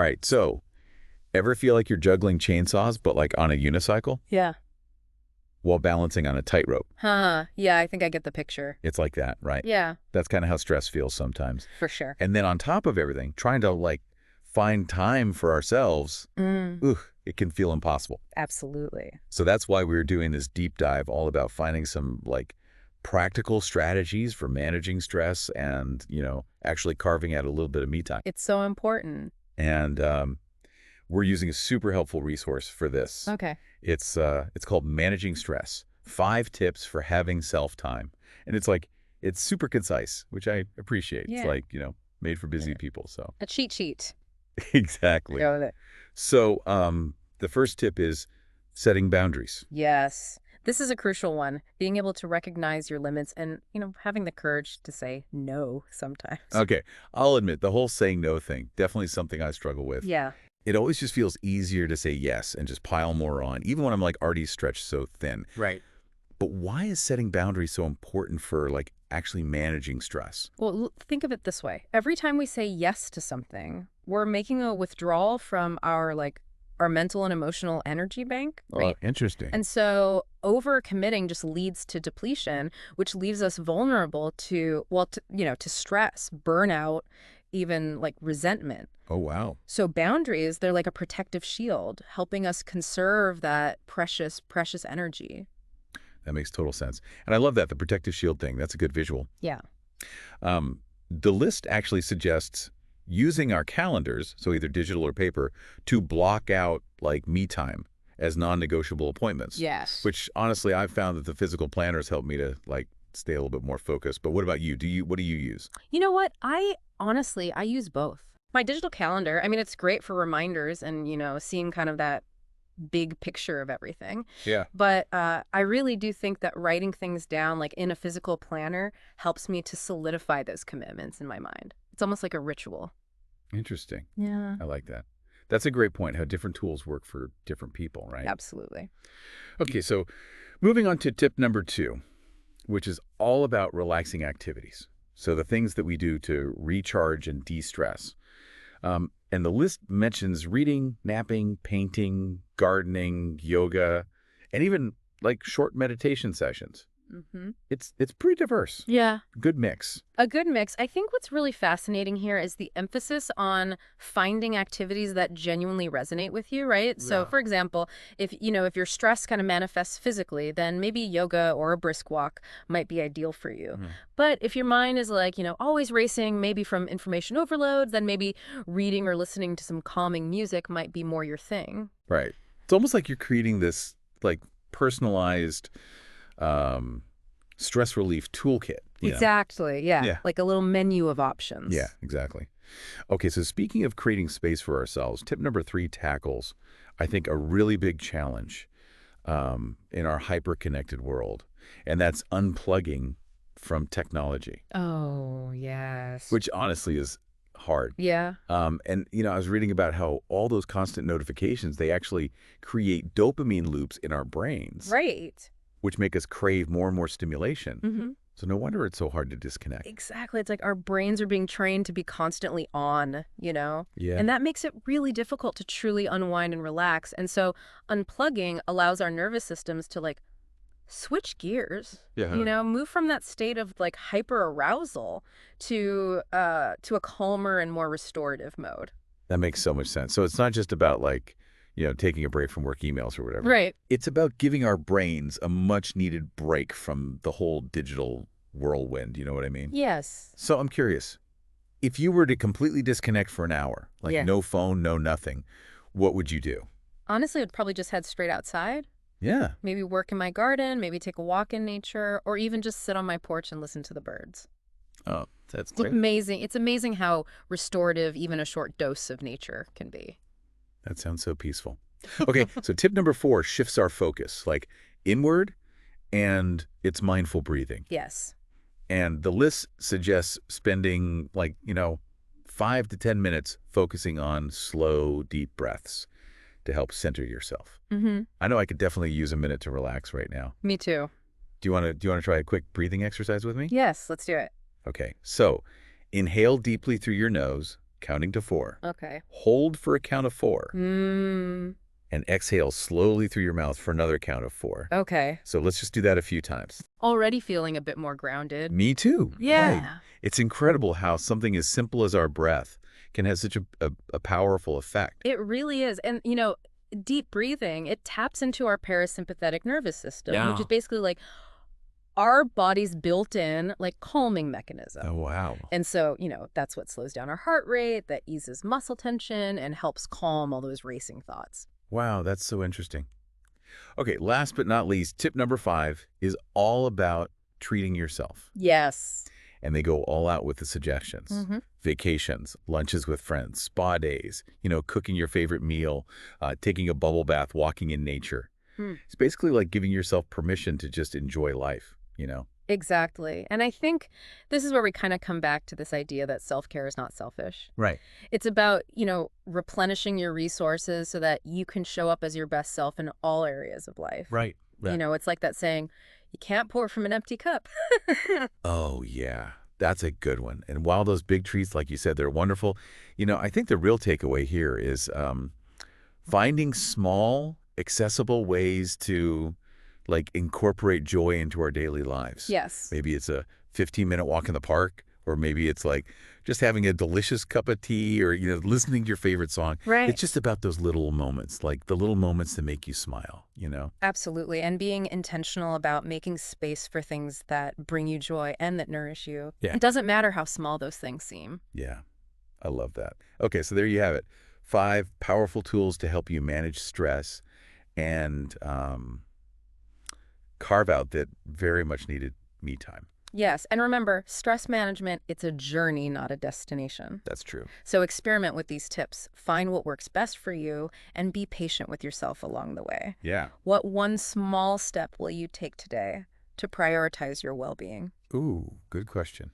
All right, so ever feel like you're juggling chainsaws, but like on a unicycle Yeah. while balancing on a tightrope? Huh. Yeah, I think I get the picture. It's like that, right? Yeah, That's kind of how stress feels sometimes. for sure. And then on top of everything, trying to like find time for ourselves, Mm, it can feel impossible. absolutely. So that's why we're doing this deep dive all about finding some like practical strategies for managing stress and, actually carving out a little bit of me time. It's so important. And we're using a super helpful resource for this. Okay. It's called Managing Stress: 5 Tips for Having Self-Time. And it's super concise, which I appreciate. It's Yeah. like, made for busy people. So A cheat sheet. exactly. Go with it. So the first tip is setting boundaries. Yes. This is a crucial one. Being able to recognize your limits and, having the courage to say no sometimes. Okay, I'll admit the whole saying no thing, definitely something I struggle with. Yeah. It always just feels easier to say yes and just pile more on, even when I'm like already stretched so thin. Right. But why is setting boundaries so important for like actually managing stress? Well, think of it this way. Every time we say yes to something, we're making a withdrawal from our mental and emotional energy bank, right? Interesting. And so overcommitting just leads to depletion, which leaves us vulnerable to, to stress, burnout, even like resentment. Oh, wow. So boundaries, they're like a protective shield, helping us conserve that precious, precious energy. That makes total sense. And I love that, the protective shield thing. That's a good visual. Yeah. The list actually suggests using our calendars, so either digital or paper, to block out like me time as non-negotiable appointments. Yes. Which honestly, I've found that the physical planners help me to like stay a little bit more focused. But what about you? What do you use? You know what? I use both. My digital calendar, I mean, it's great for reminders and, seeing kind of that big picture of everything. Yeah. But I really do think that writing things down, like in a physical planner, helps me to solidify those commitments in my mind. It's almost like a ritual. Interesting. Yeah. I like that. That's a great point, how different tools work for different people, right? Absolutely. Okay, so moving on to tip number 2, which is all about relaxing activities. So the things that we do to recharge and de-stress. And the list mentions reading, napping, painting, gardening, yoga, and even like short meditation sessions. Mm-hmm. It's pretty diverse. Yeah. Good mix. A good mix. I think what's really fascinating here is the emphasis on finding activities that genuinely resonate with you, right? So, Yeah. for example, if your stress kind of manifests physically, then maybe yoga or a brisk walk might be ideal for you. Mhm. But if your mind is like, always racing, maybe from information overload, then maybe reading or listening to some calming music might be more your thing. Right. It's almost like you're creating this like personalized stress relief toolkit. Exactly. Yeah. Yeah. Like a little menu of options. Yeah, exactly. Okay, so speaking of creating space for ourselves, tip number 3 tackles, I think, a really big challenge in our hyper-connected world, and that's unplugging from technology, Oh, yes. which honestly is hard. Yeah. And, I was reading about how all those constant notifications, they actually create dopamine loops in our brains, Right. which make us crave more and more stimulation. Mm-hmm. So no wonder it's so hard to disconnect. Exactly. It's like our brains are being trained to be constantly on, Yeah. And that makes it really difficult to truly unwind and relax. And so unplugging allows our nervous systems to like switch gears, Yeah. move from that state of like hyper arousal to a calmer and more restorative mode. That makes so much sense. So it's not just about like, taking a break from work emails or whatever. Right. It's about giving our brains a much needed break from the whole digital whirlwind. You know what I mean? Yes. So I'm curious, if you were to completely disconnect for an hour, like Yeah. no phone, no nothing, what would you do? Honestly, I'd probably just head straight outside. Yeah. Maybe work in my garden, maybe take a walk in nature, or even just sit on my porch and listen to the birds. Oh, that's It's great. amazing. It's amazing how restorative even a short dose of nature can be. That sounds so peaceful. Okay, so tip number 4 shifts our focus, like inward, and it's mindful breathing. Yes. And the list suggests spending 5 to 10 minutes focusing on slow, deep breaths to help center yourself. Mm-hmm. I know I could definitely use a minute to relax right now. Me too. Do you want to try a quick breathing exercise with me? Yes, let's do it. Okay, so inhale deeply through your nose, counting to 4. Okay. Hold for a count of 4. Mm, And exhale slowly through your mouth for another count of 4. okay. So let's just do that a few times. Already feeling a bit more grounded. Me too. Yeah. Right. It's incredible how something as simple as our breath can have such a powerful effect. It really is. And, deep breathing, it taps into our parasympathetic nervous system, which Yeah. is basically like our body's built-in, like, calming mechanism. Oh, wow. And so, that's what slows down our heart rate, that eases muscle tension, and helps calm all those racing thoughts. Wow, that's so interesting. Okay, last but not least, tip number 5 is all about treating yourself. Yes. And they go all out with the suggestions. Mm-hmm. Vacations, lunches with friends, spa days, cooking your favorite meal, taking a bubble bath, walking in nature. It's basically like giving yourself permission to just enjoy life. Exactly. And I think this is where we kind of come back to this idea that self-care is not selfish. Right. It's about, replenishing your resources so that you can show up as your best self in all areas of life. Right. It's like that saying, you can't pour from an empty cup. Oh, yeah. That's a good one. And while those big treats, like you said, they're wonderful, I think the real takeaway here is finding small, accessible ways to, incorporate joy into our daily lives. Yes. Maybe it's a 15-minute walk in the park, or maybe it's just having a delicious cup of tea or, listening to your favorite song. Right. It's just about those little moments, like the little moments that make you smile. Absolutely. And being intentional about making space for things that bring you joy and that nourish you. Yeah. It doesn't matter how small those things seem. Yeah, I love that. Okay, so there you have it. 5 powerful tools to help you manage stress and carve out that very much needed me time. Yes. And remember, stress management, it's a journey, not a destination. That's true. So experiment with these tips. Find what works best for you and be patient with yourself along the way. Yeah. What one small step will you take today to prioritize your well-being? Ooh, good question.